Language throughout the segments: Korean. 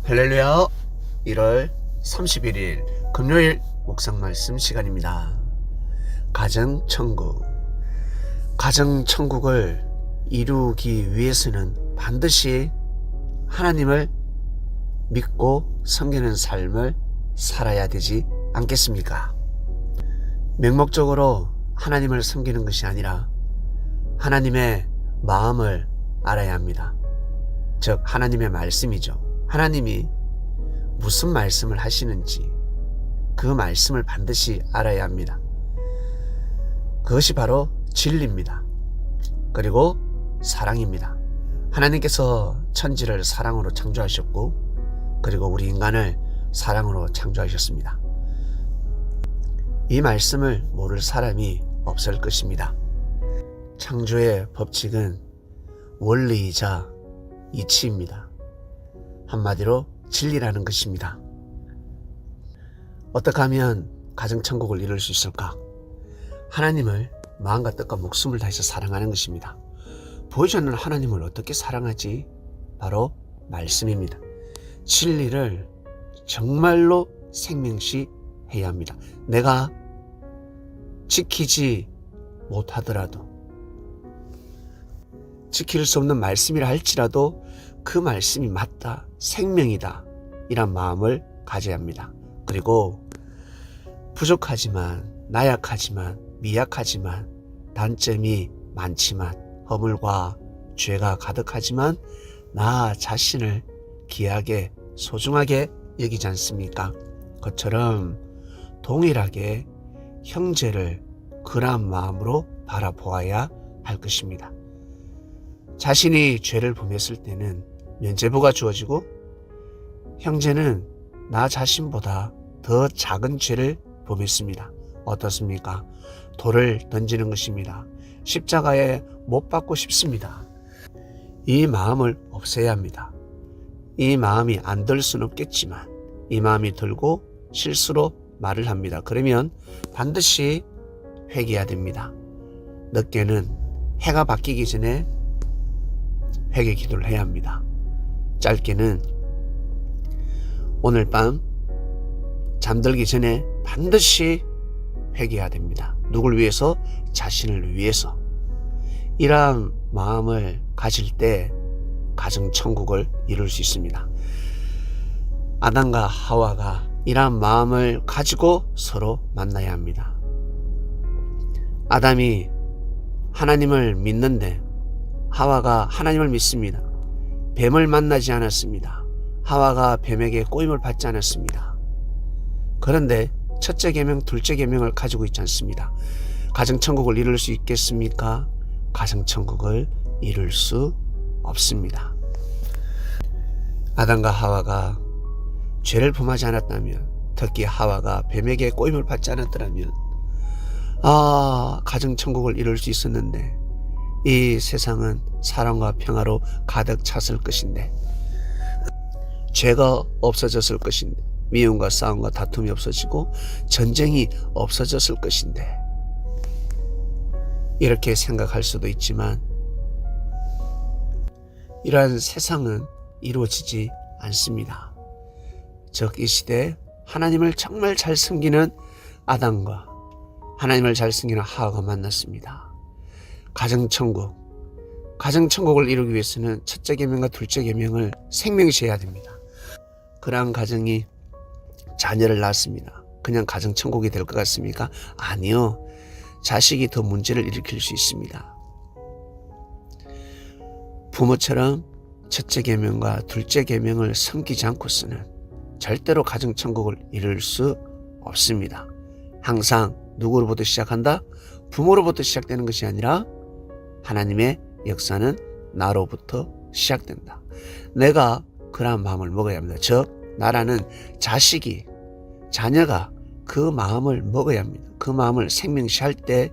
할렐루야. 1월 31일 금요일 묵상 말씀 시간입니다. 가정천국. 가정천국을 이루기 위해서는 반드시 하나님을 믿고 섬기는 삶을 살아야 되지 않겠습니까? 맹목적으로 하나님을 섬기는 것이 아니라 하나님의 마음을 알아야 합니다. 즉 하나님의 말씀이죠. 하나님이 무슨 말씀을 하시는지 그 말씀을 반드시 알아야 합니다. 그것이 바로 진리입니다. 그리고 사랑입니다. 하나님께서 천지를 사랑으로 창조하셨고 그리고 우리 인간을 사랑으로 창조하셨습니다. 이 말씀을 모를 사람이 없을 것입니다. 창조의 법칙은 원리이자 이치입니다. 한마디로 진리라는 것입니다. 어떻게 하면 가정천국을 이룰 수 있을까? 하나님을 마음과 뜻과 목숨을 다해서 사랑하는 것입니다. 보이지 않는 하나님을 어떻게 사랑하지? 바로 말씀입니다. 진리를 정말로 생명시 해야 합니다. 내가 지키지 못하더라도, 지킬 수 없는 말씀이라 할지라도 그 말씀이 맞다, 생명이다, 이런 마음을 가져야 합니다. 그리고 부족하지만, 나약하지만, 미약하지만, 단점이 많지만, 허물과 죄가 가득하지만 나 자신을 귀하게 소중하게 여기지 않습니까? 그처럼 동일하게 형제를 그러한 마음으로 바라보아야 할 것입니다. 자신이 죄를 범했을 때는 면죄부가 주어지고 형제는 나 자신보다 더 작은 죄를 범했습니다. 어떻습니까? 돌을 던지는 것입니다. 십자가에 못 박고 싶습니다. 이 마음을 없애야 합니다. 이 마음이 안 들 수는 없겠지만 이 마음이 들고 실수로 말을 합니다. 그러면 반드시 회개해야 됩니다. 늦게는 해가 바뀌기 전에 회개 기도를 해야 합니다. 짧게는 오늘 밤 잠들기 전에 반드시 회개해야 됩니다. 누굴 위해서? 자신을 위해서. 이러한 마음을 가질 때 가정천국을 이룰 수 있습니다. 아담과 하와가 이러한 마음을 가지고 서로 만나야 합니다. 아담이 하나님을 믿는데 하와가 하나님을 믿습니다. 뱀을 만나지 않았습니다. 하와가 뱀에게 꼬임을 받지 않았습니다. 그런데 첫째 계명, 둘째 계명을 가지고 있지 않습니다. 가정천국을 이룰 수 있겠습니까? 가정천국을 이룰 수 없습니다. 아담과 하와가 죄를 범하지 않았다면, 특히 하와가 뱀에게 꼬임을 받지 않았더라면 가정천국을 이룰 수 있었는데 이 세상은 사랑과 평화로 가득 찼을 것인데, 죄가 없어졌을 것인데, 미움과 싸움과 다툼이 없어지고 전쟁이 없어졌을 것인데, 이렇게 생각할 수도 있지만 이러한 세상은 이루어지지 않습니다. 즉 이 시대에 하나님을 정말 잘 섬기는 아담과 하나님을 잘 섬기는 하와가 만났습니다. 가정천국을 이루기 위해서는 첫째 계명과 둘째 계명을 생명시해야 됩니다. 그러한 가정이 자녀를 낳았습니다. 그냥 가정천국이 될 것 같습니까? 아니요. 자식이 더 문제를 일으킬 수 있습니다. 부모처럼 첫째 계명과 둘째 계명을 섬기지 않고서는 절대로 가정천국을 이룰 수 없습니다. 항상 누구로부터 시작한다? 부모로부터 시작되는 것이 아니라 하나님의 역사는 나로부터 시작된다. 내가 그러한 마음을 먹어야 합니다. 즉 나라는 자녀가 그 마음을 먹어야 합니다. 그 마음을 생명시할 때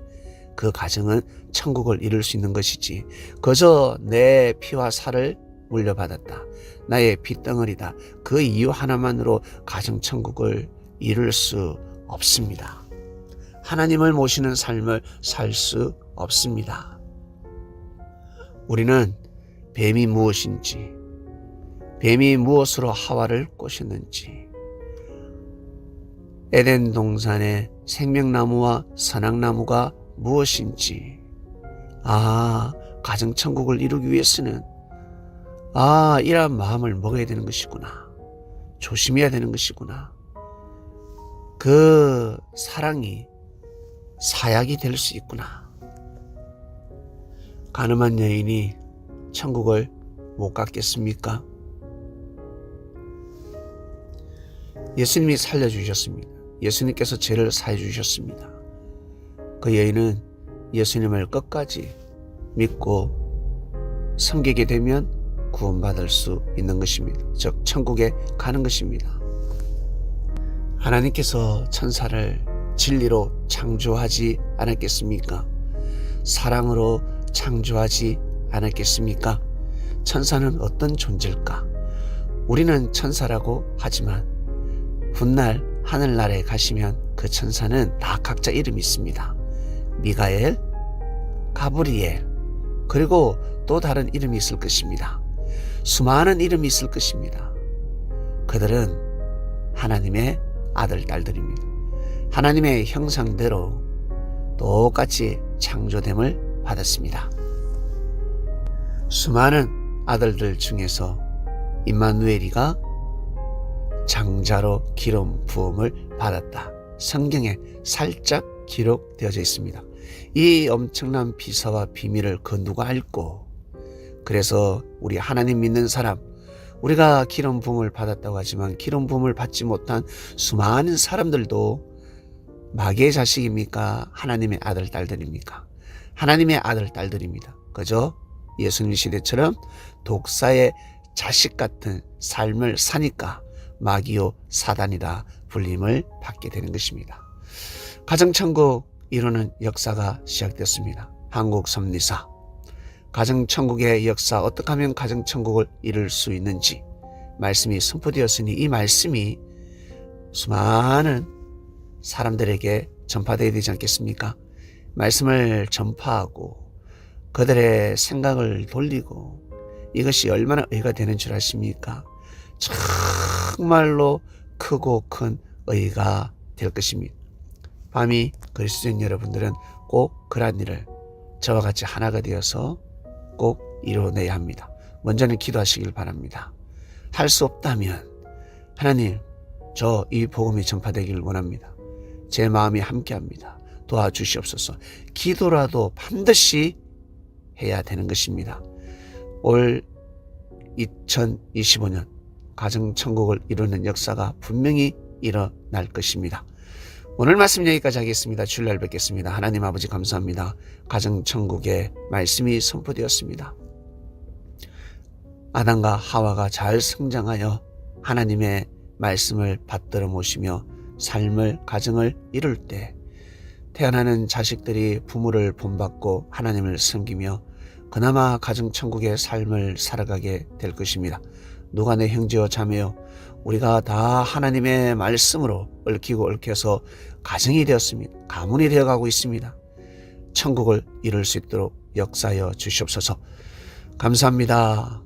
그 가정은 천국을 이룰 수 있는 것이지, 그저 내 피와 살을 물려받았다, 나의 핏덩어리다, 그 이유 하나만으로 가정천국을 이룰 수 없습니다. 하나님을 모시는 삶을 살 수 없습니다. 우리는 뱀이 무엇인지, 뱀이 무엇으로 하와를 꼬셨는지, 에덴 동산의 생명나무와 선악나무가 무엇인지, 가정천국을 이루기 위해서는 이러한 마음을 먹어야 되는 것이구나, 조심해야 되는 것이구나, 그 사랑이 사약이 될 수 있구나. 가늠한 여인이 천국을 못 갔겠습니까? 예수님이 살려주셨습니다. 예수님께서 죄를 사해 주셨습니다. 그 여인은 예수님을 끝까지 믿고 섬기게 되면 구원받을 수 있는 것입니다. 즉 천국에 가는 것입니다. 하나님께서 천사를 진리로 창조하지 않았겠습니까? 사랑으로 창조하지 않았겠습니까? 천사는 어떤 존재일까? 우리는 천사라고 하지만 훗날 하늘나라에 가시면 그 천사는 다 각자 이름이 있습니다. 미가엘, 가브리엘, 그리고 또 다른 이름이 있을 것입니다. 수많은 이름이 있을 것입니다. 그들은 하나님의 아들, 딸들입니다. 하나님의 형상대로 똑같이 창조됨을 받았습니다. 수많은 아들들 중에서 임마누엘이가 장자로 기름 부음을 받았다. 성경에 살짝 기록되어져 있습니다. 이 엄청난 비사와 비밀을 그 누가 알고, 그래서 우리 하나님 믿는 사람, 우리가 기름 부음을 받았다고 하지만 기름 부음을 받지 못한 수많은 사람들도 마귀의 자식입니까? 하나님의 아들, 딸들입니까? 하나님의 아들, 딸들입니다. 그죠? 예수님 시대처럼 독사의 자식 같은 삶을 사니까 마귀요 사단이다 불림을 받게 되는 것입니다. 가정천국 이루는 역사가 시작됐습니다. 한국 섭리사, 가정천국의 역사, 어떻게 하면 가정천국을 이룰 수 있는지 말씀이 선포되었으니 이 말씀이 수많은 사람들에게 전파되어야 되지 않겠습니까? 말씀을 전파하고 그들의 생각을 돌리고, 이것이 얼마나 의가 되는 줄 아십니까? 정말로 크고 큰 의가 될 것입니다. 밤이 그리스도인 여러분들은 꼭 그러한 일을 저와 같이 하나가 되어서 꼭 이루어내야 합니다. 먼저는 기도하시길 바랍니다. 할 수 없다면 하나님, 저 이 복음이 전파되기를 원합니다. 제 마음이 함께합니다. 도와주시옵소서. 기도라도 반드시 해야 되는 것입니다. 올 2025년 가정천국을 이루는 역사가 분명히 일어날 것입니다. 오늘 말씀 여기까지 하겠습니다. 주일날 뵙겠습니다. 하나님 아버지 감사합니다. 가정천국의 말씀이 선포되었습니다. 아담과 하와가 잘 성장하여 하나님의 말씀을 받들어 모시며 삶을, 가정을 이룰 때 태어나는 자식들이 부모를 본받고 하나님을 섬기며 그나마 가정천국의 삶을 살아가게 될 것입니다. 누가 내 형제여 자매여, 우리가 다 하나님의 말씀으로 얽히고 얽혀서 가정이 되었습니다. 가문이 되어가고 있습니다. 천국을 이룰 수 있도록 역사하여 주시옵소서. 감사합니다.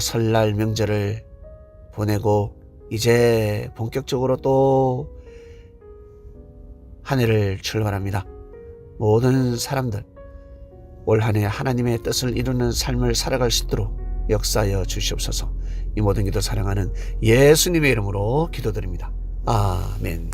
설날 명절을 보내고 이제 본격적으로 또 한 해를 출발합니다. 모든 사람들 올 한 해 하나님의 뜻을 이루는 삶을 살아갈 수 있도록 역사하여 주시옵소서. 이 모든 기도 사랑하는 예수님의 이름으로 기도드립니다. 아멘.